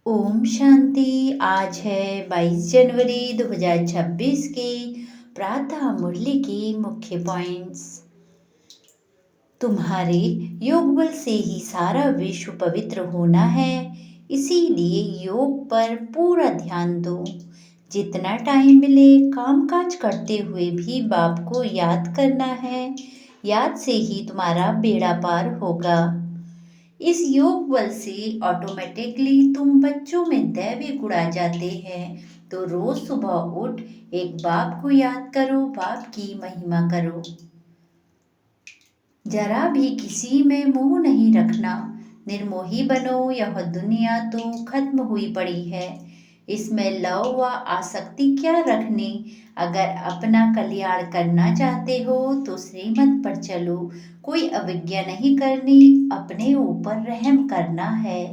ओम शांति। आज है 22 जनवरी 2026 की प्रातः मुरली की मुख्य पॉइंट्स। तुम्हारे योग बल से ही सारा विश्व पवित्र होना है, इसीलिए योग पर पूरा ध्यान दो। जितना टाइम मिले कामकाज करते हुए भी बाप को याद करना है। याद से ही तुम्हारा बेड़ा पार होगा। इस योग बल से ऑटोमेटिकली तुम बच्चों में दैवी गुण आ जाते हैं। तो रोज सुबह उठ एक बाप को याद करो, बाप की महिमा करो। जरा भी किसी में मोह नहीं रखना, निर्मोही बनो। यह दुनिया तो खत्म हुई पड़ी है, इसमें लव व आसक्ति क्या रखनी। अगर अपना कल्याण करना चाहते हो तो श्रीमत पर चलो। कोई अवज्ञा नहीं करनी, अपने ऊपर रहम करना है।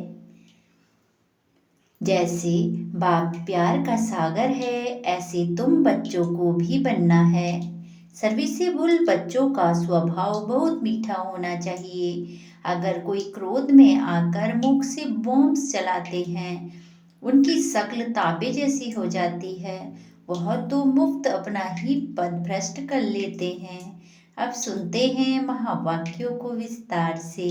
जैसे बाप प्यार का सागर है, ऐसे तुम बच्चों को भी बनना है। सर्विसेबल बच्चों का स्वभाव बहुत मीठा होना चाहिए। अगर कोई क्रोध में आकर मुख से बॉम्ब्स चलाते हैं, उनकी शक्ल तांबे जैसी हो जाती है। वह तो मुफ्त अपना ही पद भ्रष्ट कर लेते हैं। अब सुनते हैं महावाक्यों को विस्तार से।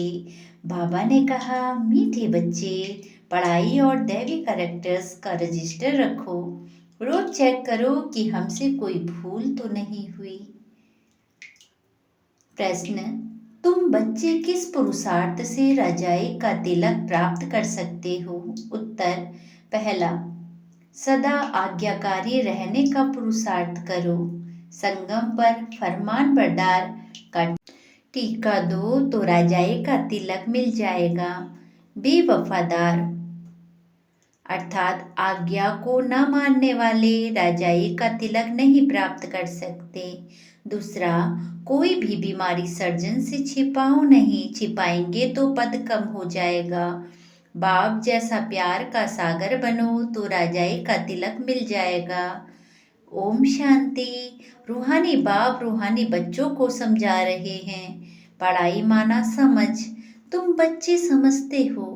बाबा ने कहा, मीठे बच्चे, पढ़ाई और दैवी कैरेक्टर्स का रजिस्टर रखो। रोज चेक करो कि हमसे कोई भूल तो नहीं हुई। प्रश्न, तुम बच्चे किस पुरुषार्थ से रजाई का तिलक प्राप्त कर सकते हो? उत्तर, पहला, सदा आज्ञाकारी रहने का पुरुषार्थ करो। संगम पर फरमान बरदार का टीका दो तो राजाई का तिलक मिल जाएगा। बेवफादार अर्थात आज्ञा को न मानने वाले राजाई का तिलक नहीं प्राप्त कर सकते। दूसरा, कोई भी बीमारी सर्जन से छिपाओ नहीं, छिपाएंगे तो पद कम हो जाएगा। बाप जैसा प्यार का सागर बनो तो राजाई का तिलक मिल जाएगा। ओम शांति। रूहानी बाप रूहानी बच्चों को समझा रहे हैं। पढ़ाई माना समझ। तुम बच्चे समझते हो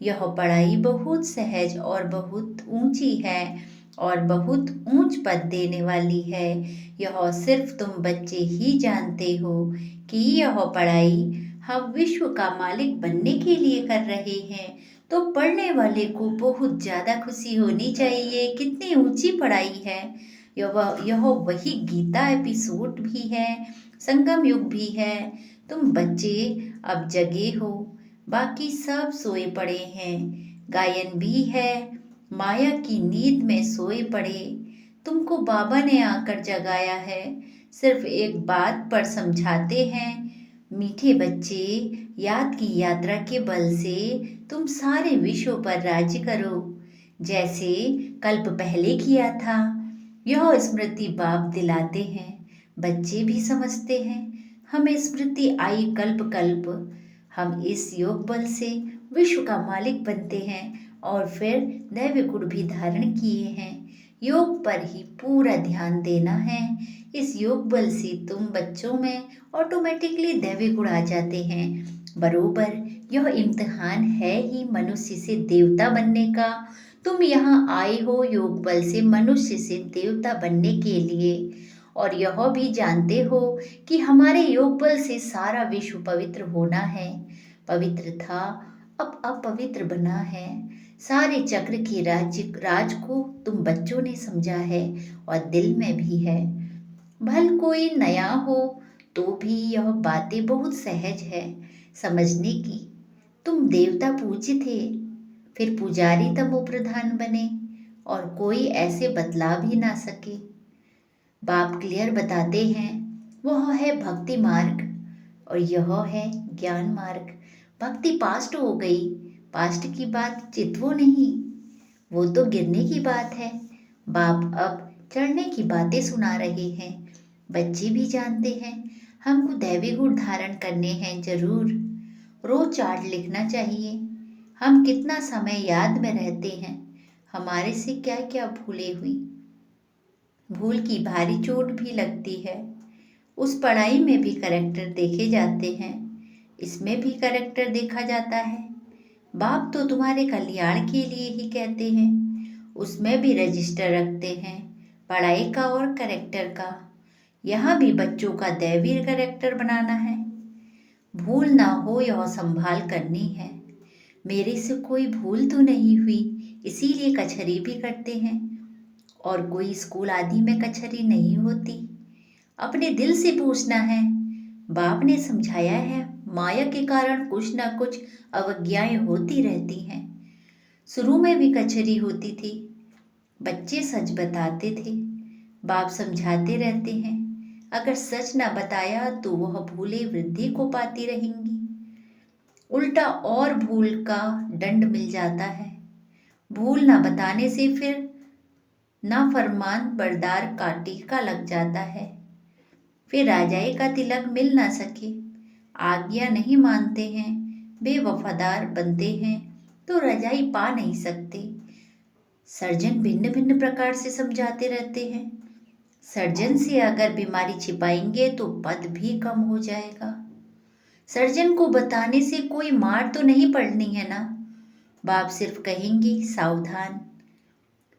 यह पढ़ाई बहुत सहज और बहुत ऊंची है और बहुत ऊंच पद देने वाली है। यह सिर्फ तुम बच्चे ही जानते हो कि यह पढ़ाई हम विश्व का मालिक बनने के लिए कर रहे हैं। तो पढ़ने वाले को बहुत ज़्यादा खुशी होनी चाहिए। कितनी ऊंची पढ़ाई है। यह वही गीता एपिसोड भी है, संगम युग भी है। तुम बच्चे अब जगे हो, बाकी सब सोए पड़े हैं। गायन भी है, माया की नींद में सोए पड़े। तुमको बाबा ने आकर जगाया है। सिर्फ एक बात पर समझाते हैं, मीठे बच्चे, याद की यात्रा के बल से तुम सारे विश्व पर राज्य करो, जैसे कल्प पहले किया था। यह स्मृति बाप दिलाते हैं। बच्चे भी समझते हैं, हमें स्मृति आई कल्प कल्प। हम इस योग बल से विश्व का मालिक बनते हैं और फिर दैवी गुण भी धारण किए हैं। योग पर ही पूरा ध्यान देना है। इस योग बल से तुम बच्चों में ऑटोमेटिकली दैवी गुण आ जाते हैं। बरोबर यह इम्तिहान है ही मनुष्य से देवता बनने का। तुम यहाँ आए हो योग बल से मनुष्य से देवता बनने के लिए, और यह भी जानते हो कि हमारे योग बल से सारा विश्व पवित्र होना है। पवित्र था, अब अपवित्र बना है। सारे चक्र के राज को तुम बच्चों ने समझा है और दिल में भी है। भल कोई नया हो तो भी यह बातें बहुत सहज है समझने की। तुम देवता पूज्य थे, फिर पुजारी तमो प्रधान बने और कोई ऐसे बतला भी ना सके। बाप क्लियर बताते हैं, वह है भक्ति मार्ग और यह है ज्ञान मार्ग। भक्ति पास्ट हो गई, पास्ट की बात चितवो नहीं, वो तो गिरने की बात है। बाप अब चढ़ने की बातें सुना रहे हैं। बच्चे भी जानते हैं हमको दैवी गुण धारण करने हैं जरूर। रोज चार्ट लिखना चाहिए, हम कितना समय याद में रहते हैं, हमारे से क्या क्या भूले हुई। भूल की भारी चोट भी लगती है। उस पढ़ाई में भी करेक्टर देखे जाते हैं, इसमें भी करेक्टर देखा जाता है। बाप तो तुम्हारे कल्याण के लिए ही कहते हैं, उसमें भी रजिस्टर रखते हैं, पढ़ाई का और करेक्टर का। यहाँ भी बच्चों का दैवीय करेक्टर बनाना है। भूल ना हो यह संभाल करनी है। मेरे से कोई भूल तो नहीं हुई, इसीलिए कचहरी भी करते हैं। और कोई स्कूल आदि में कचहरी नहीं होती। अपने दिल से पूछना है। बाप ने समझाया है, माया के कारण कुछ न कुछ अवज्ञाएं होती रहती हैं। शुरू में भी कचहरी होती थी। बच्चे सच बताते थे, बाप समझाते रहते हैं। अगर सच न बताया तो वह भूलें वृद्धि को पाती रहेंगी। उल्टा और भूल का दंड मिल जाता है। भूल न बताने से फिर नाफरमान बरदार का टीका लग जाता है। फिर राजाई का तिलक मिल ना सके, आज्ञा नहीं मानते हैं, बेवफादार बनते हैं तो रजाई पा नहीं सकते। सर्जन भिन्न भिन्न प्रकार से समझाते रहते हैं। सर्जन से अगर बीमारी छिपाएंगे तो पद भी कम हो जाएगा। सर्जन को बताने से कोई मार तो नहीं पड़नी है ना। बाप सिर्फ कहेंगे सावधान।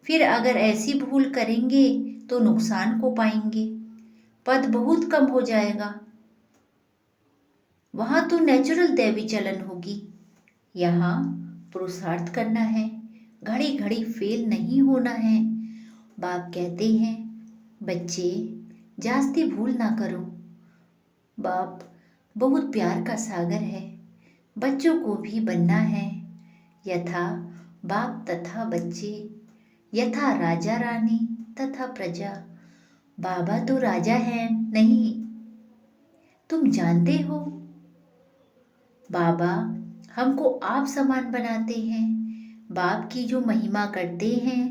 फिर अगर ऐसी भूल करेंगे तो नुकसान को पाएंगे, पद बहुत कम हो जाएगा। वहां तो नेचुरल दैवी चलन होगी। यहाँ पुरुषार्थ करना है, घड़ी घड़ी फेल नहीं होना है। बाप कहते हैं, बच्चे जास्ती भूल ना करो। बाप बहुत प्यार का सागर है, बच्चों को भी बनना है। यथा बाप तथा बच्चे, यथा राजा रानी तथा प्रजा। बाबा तो राजा है नहीं, तुम जानते हो। बाबा हमको आप समान बनाते हैं। बाप की जो महिमा करते हैं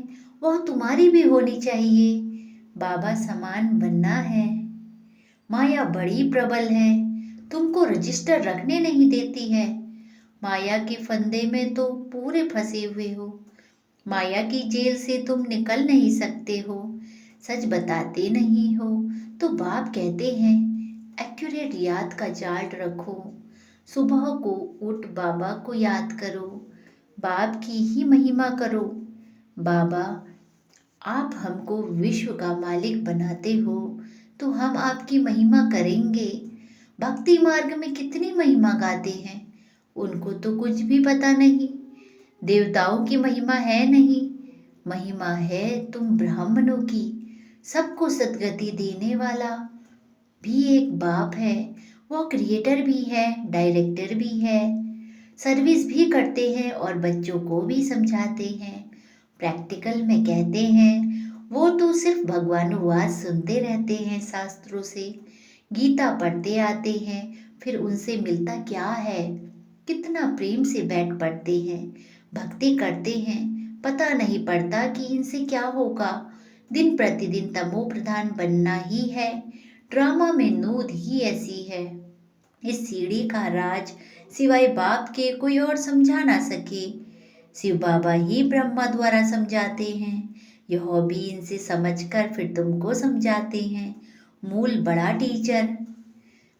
वह तुम्हारी भी होनी चाहिए। बाबा समान बनना है। माया बड़ी प्रबल है, तुमको रजिस्टर रखने नहीं देती है। माया के फंदे में तो पूरे फंसे हुए हो। माया की जेल से तुम निकल नहीं सकते हो। सच बताते नहीं हो तो बाप कहते हैं, एक्यूरेट याद का चार्ट रखो। सुबह को उठ बाबा को याद करो, बाप की ही महिमा करो। बाबा आप हमको विश्व का मालिक बनाते हो तो हम आपकी महिमा करेंगे। भक्ति मार्ग में कितनी महिमा गाते हैं, उनको तो कुछ भी पता नहीं। देवताओं की महिमा है नहीं, महिमा है तुम ब्राह्मणों की। सबको सद्गति देने वाला भी एक बाप है। वो क्रिएटर भी है, डायरेक्टर भी है, सर्विस भी करते हैं और बच्चों को भी समझाते हैं। प्रैक्टिकल में कहते हैं, वो तो सिर्फ भगवानुवाद सुनते रहते हैं शास्त्रों से, गीता पढ़ते आते हैं, फिर उनसे मिलता क्या है। कितना प्रेम से बैठ पढ़ते हैं, भक्ति करते हैं, पता नहीं पड़ता कि इनसे क्या होगा। दिन प्रतिदिन तमो प्रधान बनना ही है। ड्रामा में नूद ही ऐसी है। इस सीढ़ी का राज सिवाय बाप के कोई और समझा ना सके। शिव बाबा ही ब्रह्मा द्वारा समझाते हैं, यह भी इनसे समझकर फिर तुमको समझाते हैं। मूल बड़ा टीचर,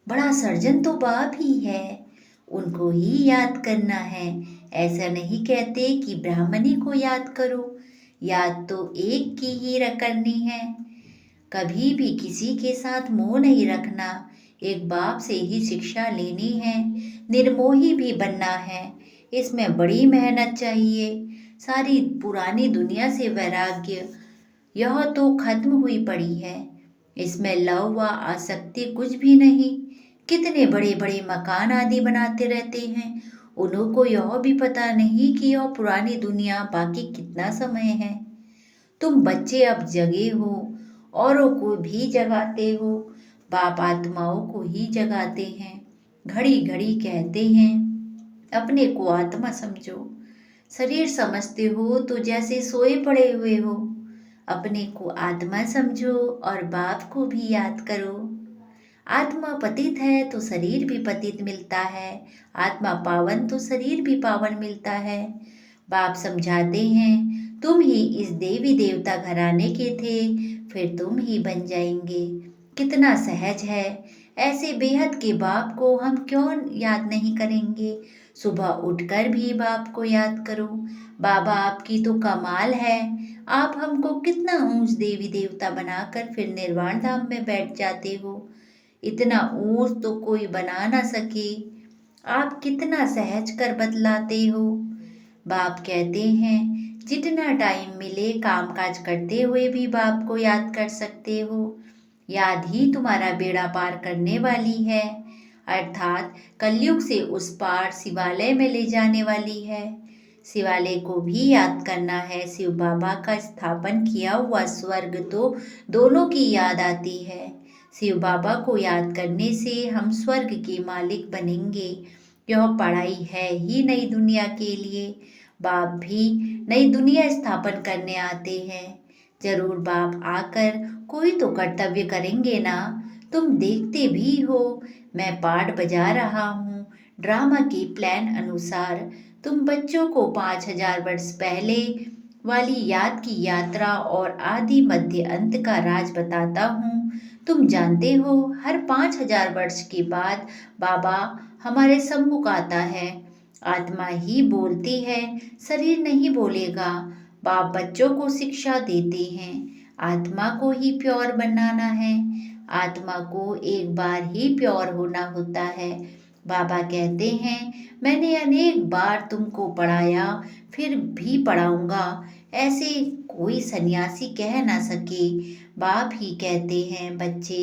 बड़ा सर्जन तो बाप ही है, उनको ही याद करना है। ऐसा नहीं कहते कि ब्राह्मणी को याद करो, याद तो एक की ही करनी है। कभी भी किसी के साथ मोह नहीं रखना, एक बाप से ही शिक्षा लेनी है। निर्मोही भी बनना है, इसमें बड़ी मेहनत चाहिए। सारी पुरानी दुनिया से वैराग्य, यह तो खत्म हुई पड़ी है। इसमें लव व आसक्ति कुछ भी नहीं। कितने बड़े बड़े मकान आदि बनाते रहते हैं, उन्हों को यह भी पता नहीं कि यह पुरानी दुनिया बाकी कितना समय है। तुम बच्चे अब जगे हो, औरों को भी जगाते हो। बाप आत्माओं को ही जगाते हैं। घड़ी घड़ी कहते हैं, अपने को आत्मा समझो। शरीर समझते हो तो जैसे सोए पड़े हुए हो। अपने को आत्मा समझो और बाप को भी याद करो। आत्मा पतित है तो शरीर भी पतित मिलता है, आत्मा पावन तो शरीर भी पावन मिलता है। बाप समझाते हैं, तुम ही इस देवी देवता घराने के थे, फिर तुम ही बन जाएंगे। कितना सहज है। ऐसे बेहद के बाप को हम क्यों याद नहीं करेंगे। सुबह उठकर भी बाप को याद करो। बाबा आपकी तो कमाल है, आप हमको कितना ऊंच देवी देवता बनाकर फिर निर्वाण धाम में बैठ जाते हो। इतना ऊंच तो कोई बना ना सके, आप कितना सहज कर बतलाते हो। बाप कहते हैं जितना टाइम मिले कामकाज करते हुए भी बाप को याद कर सकते हो। याद ही तुम्हारा बेड़ा पार करने वाली है, अर्थात कलयुग से उस पार शिवालय में ले जाने वाली है। शिवालय को भी याद करना है। शिव बाबा का स्थापन किया हुआ स्वर्ग तो दोनों की याद आती है। शिव बाबा को याद करने से हम स्वर्ग के मालिक बनेंगे। यह पढ़ाई है ही नई दुनिया के लिए। बाप भी नई दुनिया स्थापन करने आते हैं। जरूर बाप आकर कोई तो कर्तव्य करेंगे ना। तुम देखते भी हो मैं पाठ बजा रहा हूँ। ड्रामा के प्लान अनुसार तुम बच्चों को 5000 वर्ष पहले वाली याद की यात्रा और आदि मध्य अंत का राज बताता हूँ। तुम जानते हो हर 5000 वर्ष के बाद बाबा हमारे सम्मुख आता है। आत्मा ही बोलती है, शरीर नहीं बोलेगा। बाप बच्चों को शिक्षा देते हैं, आत्मा को ही प्योर बनाना है। आत्मा को एक बार ही प्योर होना होता है। बाबा कहते हैं मैंने अनेक बार तुमको पढ़ाया, फिर भी पढ़ाऊंगा, ऐसे कोई सन्यासी कह ना सके। बाप ही कहते हैं बच्चे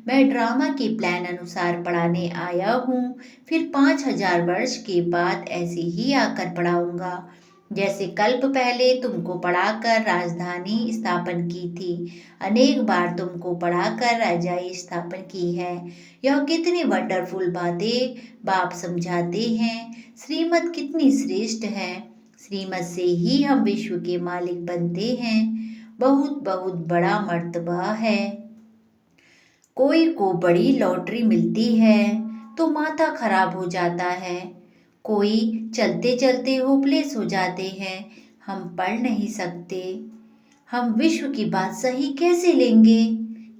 मैं ड्रामा के प्लान अनुसार पढ़ाने आया हूँ, फिर 5000 वर्ष के बाद ऐसे ही आकर पढ़ाऊंगा। जैसे कल्प पहले तुमको पढ़ाकर राजधानी स्थापन की थी, अनेक बार तुमको पढ़ाकर राजाई स्थापन की है। यह कितनी वंडरफुल बातें बाप समझाते हैं। श्रीमत कितनी श्रेष्ठ है। श्रीमत से ही हम विश्व के मालिक बनते हैं। बहुत बहुत बड़ा मर्तबा है। कोई को बड़ी लॉटरी मिलती है तो माथा खराब हो जाता है। कोई चलते चलते होपलेस हो जाते हैं। हम पढ़ नहीं सकते। हम विश्व की बात सही कैसे लेंगे?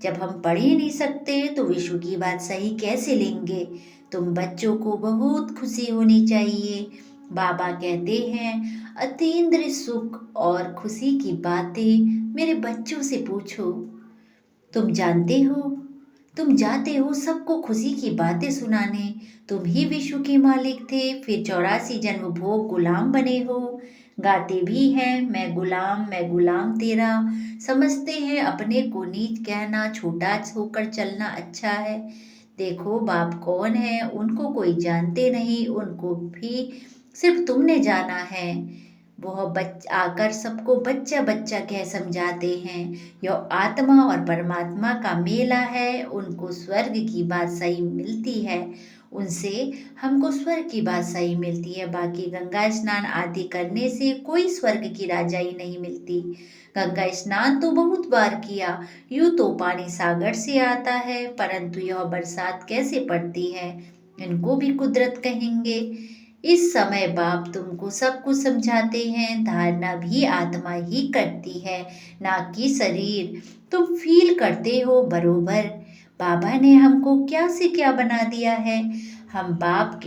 जब हम पढ़ ही नहीं सकते तो विश्व की बात सही कैसे लेंगे? तुम बच्चों को बहुत खुशी होनी चाहिए। बाबा कहते हैं अतीन्द्रिय सुख और खुशी की बातें मेरे बच्चों से पूछो। तुम जानते हो, तुम जाते हो सबको खुशी की बातें सुनाने। तुम ही विश्व के मालिक थे, फिर 84 जन्म भोग गुलाम बने हो। गाते भी हैं मैं गुलाम तेरा। समझते हैं अपने को नीच कहना, छोटा होकर चलना अच्छा है। देखो बाप कौन है उनको कोई जानते नहीं, उनको भी सिर्फ तुमने जाना है। वह आकर सबको बच्चा बच्चा कह समझाते हैं। यह आत्मा और परमात्मा का मेला है। उनको स्वर्ग की बात सही मिलती है, उनसे हमको स्वर्ग की बात सही मिलती है। बाकी गंगा स्नान आदि करने से कोई स्वर्ग की राजाई नहीं मिलती। गंगा स्नान तो बहुत बार किया, यूं तो पानी सागर से आता है, परंतु यह बरसात कैसे पड़ती है इनको भी कुदरत कहेंगे। इस समय बाप तुमको सब कुछ समझाते हैं। धारणा भी आत्मा ही करती है, ना कि शरीर। तुम फील करते हो बरोबर। बाबा ने हमको क्या से क्या बना दिया है। अब बाप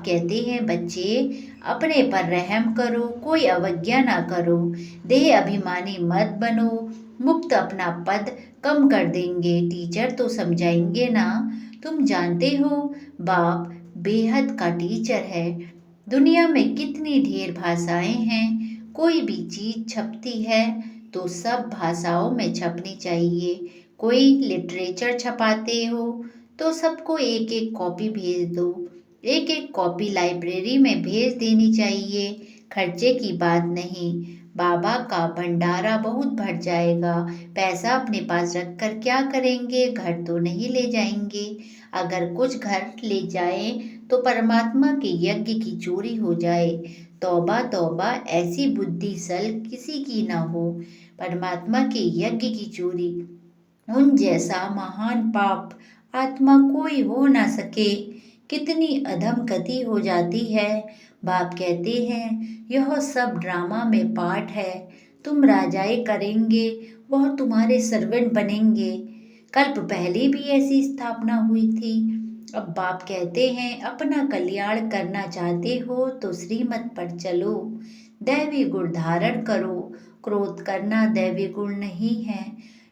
कहते हैं बच्चे अपने पर रहम करो, कोई अवज्ञा ना करो, देह अभिमानी मत बनो। मुक्त अपना पद कम कर देंगे, टीचर तो समझाएंगे ना। तुम जानते हो बाप बेहद का टीचर है। दुनिया में कितनी ढेर भाषाएं हैं। कोई भी चीज छपती है तो सब भाषाओं में छपनी चाहिए। कोई लिटरेचर छपाते हो तो सबको एक एक कॉपी भेज दो। एक एक कॉपी लाइब्रेरी में भेज देनी चाहिए। खर्चे की बात नहीं। बाबा का भंडारा बहुत भर जाएगा। पैसा अपने पास रखकर क्या करेंगे? घर तो नहीं ले जाएंगे। अगर कुछ घर ले जाए तो परमात्मा के यज्ञ की चोरी हो जाए। तौबा तौबा, ऐसी बुद्धि सल किसी की ना हो। परमात्मा के यज्ञ की चोरी, उन जैसा महान पाप आत्मा कोई हो ना सके। कितनी अधम गति हो जाती है। बाप कहते हैं यह सब ड्रामा में पार्ट है। तुम राजाई करेंगे, वह तुम्हारे सर्वेंट बनेंगे। कल्प पहले भी ऐसी स्थापना हुई थी। अब बाप कहते हैं, अपना कल्याण करना चाहते हो तो श्रीमत पर चलो, दैवी गुण धारण करो। क्रोध करना दैवी गुण नहीं है,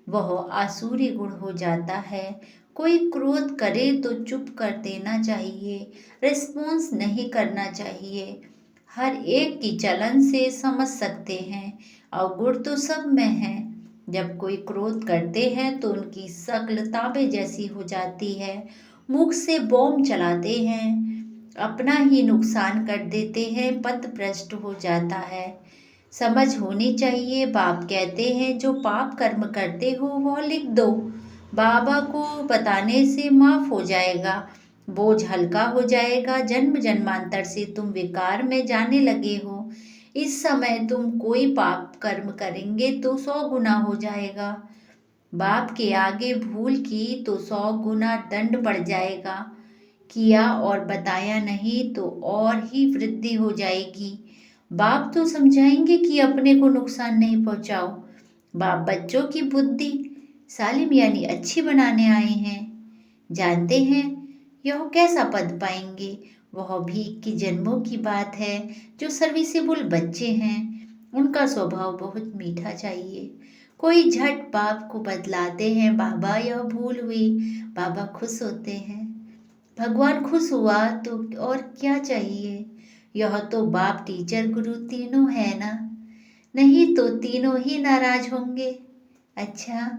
वह आसुरी गुण हो जाता है। कोई क्रोध करे तो चुप कर देना चाहिए, रिस्पॉन्स नहीं करना चाहिए। हर एक की चलन से समझ सकते हैं, अवगुण तो सब में है। जब कोई क्रोध करते हैं तो उनकी शक्ल तांबे जैसी हो जाती है, मुख से बॉम्ब चलाते हैं, अपना ही नुकसान कर देते हैं, पथ भ्रष्ट हो जाता है। समझ होनी चाहिए। बाप कहते हैं, जो पाप कर्म करते हो वह लिख दो, बाबा को बताने से माफ हो जाएगा, बोझ हल्का हो जाएगा। जन्म जन्मांतर से तुम विकार में जाने लगे हो, इस समय तुम कोई पाप कर्म करेंगे तो 100 गुना हो जाएगा। बाप के आगे भूल की तो 100 गुना दंड पड़ जाएगा, किया और बताया नहीं तो और ही वृद्धि हो जाएगी। बाप तो समझाएंगे कि अपने को नुकसान नहीं पहुंचाओ। बाप बच्चों की बुद्धि सालिम यानी अच्छी बनाने आए हैं। जानते हैं यह कैसा पद पाएंगे? वह भी 21 जन्मों की बात है। जो सर्विसेबल बच्चे हैं उनका स्वभाव बहुत मीठा चाहिए। कोई झट बाप को बदलाते हैं, बाबा यह भूल हुई, बाबा खुश होते हैं। भगवान खुश हुआ तो और क्या चाहिए? यह तो बाप टीचर गुरु तीनों है ना, नहीं तो तीनों ही नाराज होंगे। अच्छा,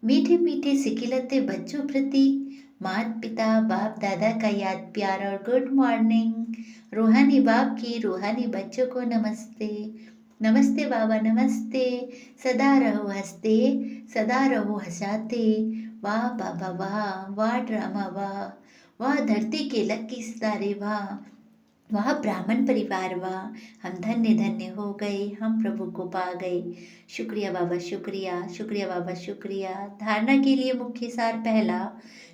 मीठे मीठे सिकिलते बच्चों प्रति माता पिता बाप दादा का याद प्यार और गुड मॉर्निंग। रूहानी बाप की रूहानी बच्चों को नमस्ते। नमस्ते बाबा नमस्ते। सदा रहो हंसते, सदा रहो हंसाते। वाह बाबा वाह, वाह ड्रामा वाह, वाह धरती के लकी सितारे वाह, वाह ब्राह्मण परिवार वाह, हम धन्य धन्य हो गए, हम प्रभु को पा गए। शुक्रिया बाबा शुक्रिया, शुक्रिया बाबा शुक्रिया। धारणा के लिए मुख्य सार पहला,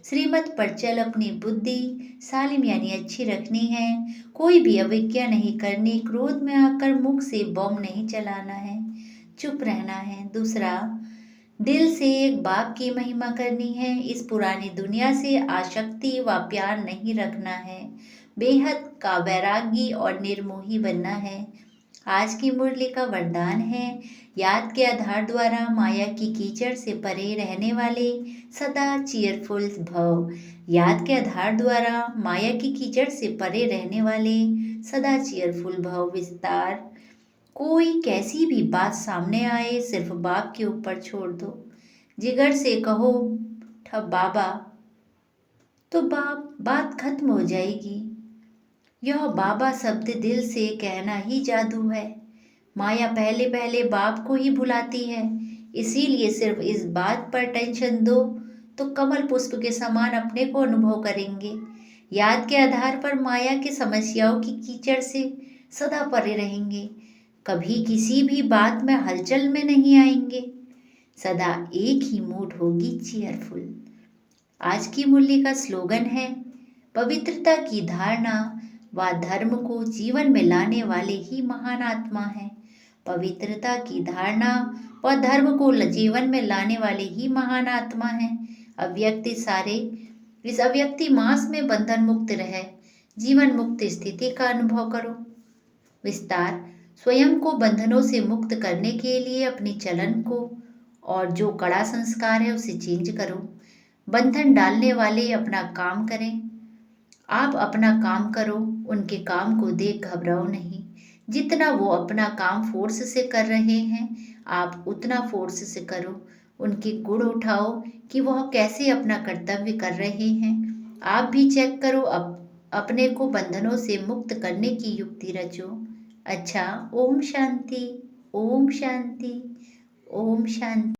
श्रीमत पर चल अपनी बुद्धि सालिम यानी अच्छी रखनी है, कोई भी अवज्ञा नहीं करनी, क्रोध में आकर मुख से बम नहीं चलाना है, चुप रहना है। दूसरा, दिल से एक बाप की महिमा करनी है, इस पुरानी दुनिया से आसक्ति व प्यार नहीं रखना है, बेहद का वैरागी और निर्मोही बनना है। आज की मुरली का वरदान है, याद के आधार द्वारा माया की कीचड़ से परे रहने वाले सदा चीयरफुल भव। याद के आधार द्वारा माया की कीचड़ से परे रहने वाले सदा चीयरफुल भव। विस्तार, कोई कैसी भी बात सामने आए सिर्फ बाप के ऊपर छोड़ दो, जिगर से कहो ठब बाबा, तो बात खत्म हो जाएगी। यह बाबा शब्द दिल से कहना ही जादू है। माया पहले पहले बाप को ही भुलाती है, इसीलिए सिर्फ इस बात पर टेंशन दो तो कमल पुष्प के समान अपने को अनुभव करेंगे। याद के आधार पर माया की समस्याओं की कीचड़ से सदा परे रहेंगे, कभी किसी भी बात में हलचल में नहीं आएंगे, सदा एक ही मूड होगी चीयरफुल। आज की मुरली का स्लोगन है, पवित्रता की धारणा व धर्म को जीवन में लाने वाले ही महान आत्मा है। पवित्रता की धारणा व धर्म को जीवन में लाने वाले ही महान आत्मा है। अव्यक्ति सारे इस अव्यक्ति मास में बंधन मुक्त रहे, जीवन मुक्त स्थिति का अनुभव करो। विस्तार, स्वयं को बंधनों से मुक्त करने के लिए अपनी चलन को और जो कड़ा संस्कार है उसे चेंज करो। बंधन डालने वाले अपना काम करें, आप अपना काम करो, उनके काम को देख घबराओ नहीं। जितना वो अपना काम फोर्स से कर रहे हैं आप उतना फोर्स से करो, उनके गुण उठाओ कि वह कैसे अपना कर्तव्य कर रहे हैं। आप भी चेक करो, अपने को बंधनों से मुक्त करने की युक्ति रचो। अच्छा, ओम शांति, ओम शांति, ओम शांति।